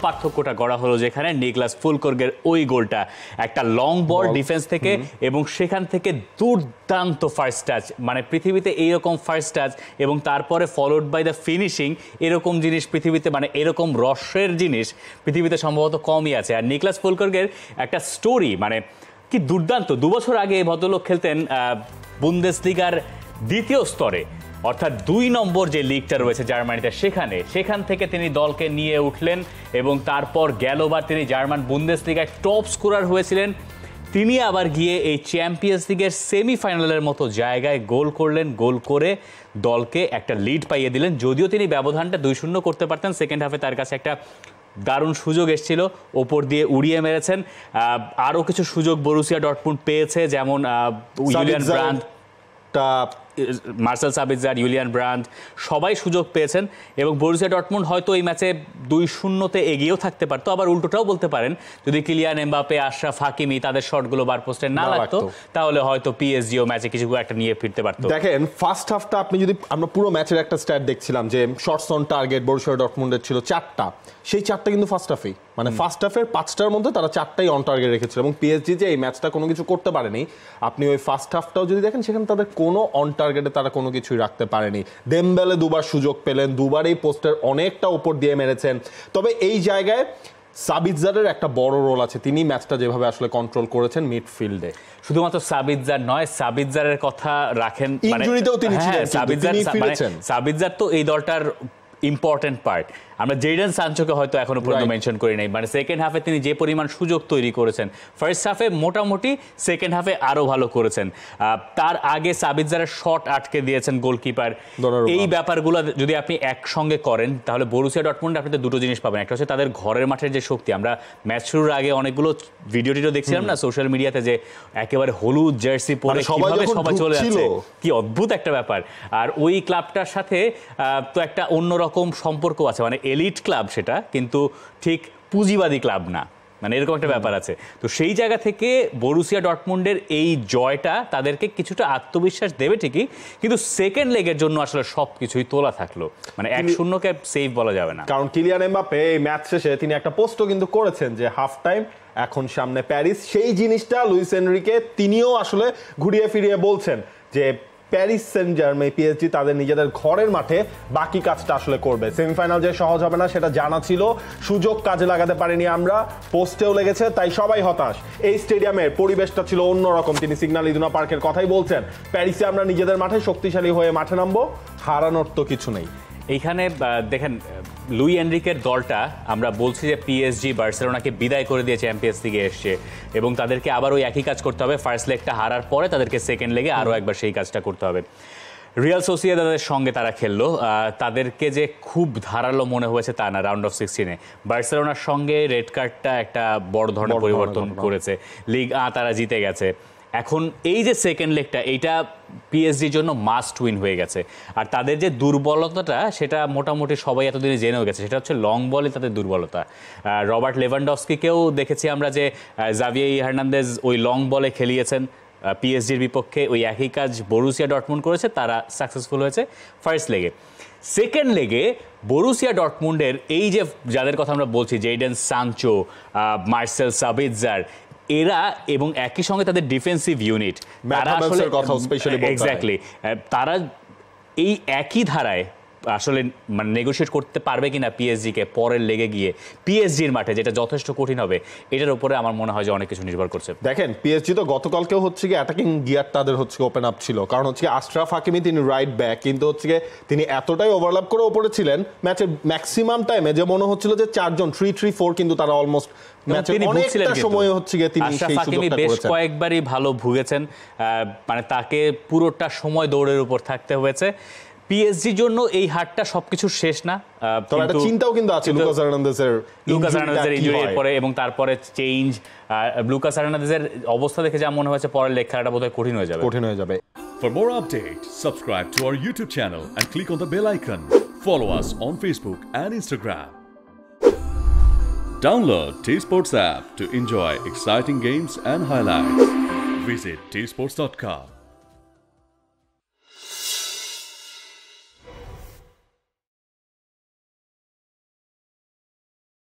পার্থক্যটা গড়া হলো যেখানে নিকলাস ফুলকর্গের ওই গোলটা একটা লং বল ডিফেন্স থেকে এবং সেখান থেকে দুর্দান্ত ফার্স্ট টাচ, মানে পৃথিবীতে এইরকম ফার্স্ট টাচ এবং তারপরে ফলোড বাই দ্য ফিনিশিং, এরকম জিনিস পৃথিবীতে, মানে এরকম রসের জিনিস পৃথিবীতে সম্ভবত কমই আছে। আর নিকলাস ফুলকর্গের একটা স্টোরি, মানে কি দুর্দান্ত। 2 বছর আগে ভদ্রলোক খেলতেন বুন্দেসলিগার দ্বিতীয় স্তরে, অর্থাৎ 2 নম্বর যে লিগটা রয়েছে জার্মানিতে, সেখান থেকে তিনি দলকে নিয়ে উঠলেন এবং তারপর গেলবার তিনি জার্মান বুন্দেসলিগায় টপ স্কোরার হয়েছিলেন। তিনি আবার গিয়ে এই চ্যাম্পিয়ন্স লিগের সেমিফাইনালের মতো জায়গায় গোল করলেন, গোল করে দলকে একটা লিড পাইয়ে দিলেন। যদিও তিনি ব্যবধানটা 2-0 করতে পারতেন, সেকেন্ড হাফে তার কাছে একটা দারুণ সুযোগ এসেছিল, ওপর দিয়ে উড়িয়ে মেরেছেন। আরও কিছু সুযোগ বরুসিয়া ডর্টমুন্ড পেয়েছে, যেমন ইউলিয়ান ব্রান্ড, মার্সেল সাবিৎজার, ইউলিয়ান ব্রান্ড সবাই সুযোগ পেয়েছেন এবং বরুসিয়া ডর্টমুন্ড হয়তো এই ম্যাচে 2-0 এগিয়েও থাকতে পারতো। আবার উল্টোটাও বলতে পারেন, যদি কিলিয়ান এমবাপে, আশরাফ হাকিমি তাদের শটগুলো বার পোস্টে না লাগতো তাহলে হয়তো পিএসজিও ম্যাচে কিছু একটা নিয়ে ফিরতে পারতো। দেখেন ফার্স্ট হাফটা আপনি যদি, আমরা পুরো ম্যাচের একটা স্ট্যাট দেখছিলাম যে শটস অন টার্গেট বরুসিয়া ডর্টমুন্ডের ছিল 4টা, সেই 4টা কিন্তু ফার্স্ট হাফেই, মানে ফার্স্ট হাফের 5টার মধ্যে তারা 4টাই অন টার্গেট রেখেছিল এবং পিএসজি যে এই ম্যাচটা কোনো কিছু করতে পারেনি, আপনি ওই ফার্স্ট হাফটাও যদি দেখেন সেখানে তাদের কোনো অন টার্গেটে তারা কোনো কিছুই রাখতে পারেনি। দেমবেলে 2বার সুযোগ পেলেন, 2বারই পোস্টের অনেকটা উপর দিয়ে মেরেছেন। তবে এই জায়গায় সাবিৎজারের একটা বড় রোল আছে, তিনি ম্যাচটা যেভাবে আসলে কন্ট্রোল করেছেন মিডফিল্ডে। শুধুমাত্র সাবিৎজার নয়, সাবিৎজারের কথা রাখেন, ইনজুরিতেও তিনি ছিলেন, সাবিৎজার তো এই দলটার ইম্পর্টেন্ট পার্ট। আমরা জেডন সানচোকে হয়তো এখনো পর্যন্ত মেনশন করি নাই, মানে সেকেন্ড হাফে তিনি যে পরিমাণ সুযোগ তৈরি করেছেন, ফার্স্ট হাফে মোটামুটি, সেকেন্ড হাফে আরো ভালো করেছেন। তার আগে সাবিৎজারের শট আটকে দিয়েছেন গোলকিপার। এই ব্যাপারগুলো যদি আপনি একসঙ্গে করেন তাহলে বরুসিয়া ডর্টমুন্ড আপনি দুটো জিনিস পাবেন। একটা হচ্ছে তাদের ঘরের মাঠের যে শক্তি, আমরা ম্যাচ শুরুর আগে অনেকগুলো ভিডিও দেখছিলাম না সোশ্যাল মিডিয়াতে, যে একেবারে হলুদ জার্সি পরে কিভাবে সবাই চলে যাচ্ছে, কি অদ্ভুত একটা ব্যাপার। আর ওই ক্লাবটার সাথে তো একটা অন্যরকম সম্পর্ক আছে, মানে এলিট ক্লাব সেটা, কিন্তু ঠিক পুঁজিবাদী ক্লাব না, মানে এরকম একটা ব্যাপার আছে। তো সেই জায়গা থেকে বরুসিয়া ডর্টমুন্ডের এই জয়টা তাদেরকে কিছুটা আত্মবিশ্বাস দেবে ঠিকই, কিন্তু সেকেন্ড লেগের জন্য আসলে সবকিছুই তোলা থাকলো, মানে 1-0 সেভ বলা যাবে না। কারণ কিলিয়ান এমবাপে এই ম্যাচ শেষে তিনি একটা পোস্টও কিন্তু করেছেন যে হাফ টাইম এখন সামনে প্যারিস, সেই জিনিসটা লুইস এনরিকে তিনিও আসলে ঘুরিয়ে ফিরিয়ে বলছেন যে প্যারিস সেন্ট জার্মেই পিএসজি তাদের নিজেদের ঘরের মাঠে বাকি কাজটা আসলে করবে। সেমিফাইনাল যে সহজ হবে না সেটা জানা ছিল, সুযোগ কাজে লাগাতে পারিনি আমরা, পোস্টেও লেগেছে, তাই সবাই হতাশ। এই স্টেডিয়ামের পরিবেশটা ছিল অন্যরকম, তিনি সিগন্যাল ইদুনা পার্কের কথাই বলছেন, প্যারিসে আমরা নিজেদের মাঠে শক্তিশালী হয়ে মাঠে নামবো, হারানোর তো কিছু নেই। এইখানে দেখেন লুই এনরিকের দলটা, আমরা বলছি যে পিএসজি বার্সেলোনাকে বিদায় করে দিয়ে চ্যাম্পিয়ন্স লিগে এসছে এবং তাদেরকে আবার ওই একই কাজ করতে হবে। ফার্স্ট লেগটা হারার পরে তাদেরকে সেকেন্ড লেগে আরও একবার সেই কাজটা করতে হবে। রিয়াল সোসিয়েদাদের সঙ্গে তারা খেললো, তাদেরকে যে খুব ধারালো মনে হয়েছে তা না। রাউন্ড অফ 16-এ বার্সেলোনার সঙ্গে রেড কার্ডটা একটা বড় ধরনের পরিবর্তন করেছে, লিগ তারা জিতে গেছে। এখন এই যে সেকেন্ড লেগটা, এইটা পিএসজির জন্য মাস্ট উইন হয়ে গেছে। আর তাদের যে দুর্বলতাটা সেটা মোটামুটি সবাই এতদিনে জেনেও গেছে, সেটা হচ্ছে লং বলে তাদের দুর্বলতা। রবার্ট লেভানডস্কিকেও দেখেছি আমরা যে জাভিয়ের হার্নান্দেজ ওই লং বলে খেলিয়েছেন পিএসজির বিপক্ষে, ওই একই কাজ বরুসিয়া ডর্টমুন্ড করেছে, তারা সাকসেসফুল হয়েছে ফার্স্ট লেগে। সেকেন্ড লেগে বরুসিয়া ডর্টমুন্ডের এই যে যাদের কথা আমরা বলছি, জেডন সানচো, মার্সেল সাবিৎজার, এরা এবং একই সঙ্গে তাদের ডিফেন্সিভ ইউনিট, তারা আসলে এক্স্যাক্টলি তারা এই একই ধারায় আসলে মানে নেগোশিয়েট করতে পারবে কিনা পিএসজিকে পরের লেগে গিয়ে পিএসজির মাঠে, যেটা যথেষ্ট কঠিন হবে, এটার উপরে আমার মনে হয় যে অনেক কিছু নির্ভর করছে। দেখেন পিএসজি তো গতকালকেও হচ্ছে কি অ্যাটাকিং গিয়ার তাদের হচ্ছে ওপেন আপ ছিল, কারণ হচ্ছে আশরাফ হাকিমি তিনি রাইট ব্যাক, কিন্তু হচ্ছে তিনি এতটাই ওভারল্যাপ করে ওপরে ছিলেন ম্যাচের ম্যাক্সিমাম টাইমে, যে মনে হচ্ছিল যে 4জন 3-3-4, কিন্তু তারা অলমোস্ট বেশ কয়েকবারই ভালো ভুগেছেন, মানে তাকে পুরোটা সময় দৌড়ের উপর থাকতে হয়েছে। পিএসজির জন্য এই হারটা সবকিছু শেষ না, চিন্তাও কিন্তু আছে লুকাস হার্নান্দেজের ইনজুরির পরে এবং তারপরে চেঞ্জ। লুকাস হার্নান্দেজের অবস্থা দেখে যা মনে হয়েছে পরের লেগ খেলাটা বোধহয় কঠিন হয়ে যাবে। For more updates, subscribe to our YouTube channel and click on the bell icon. Follow us on Facebook and Instagram. Download T-Sports app to enjoy exciting games and highlights. Visit tsports.com.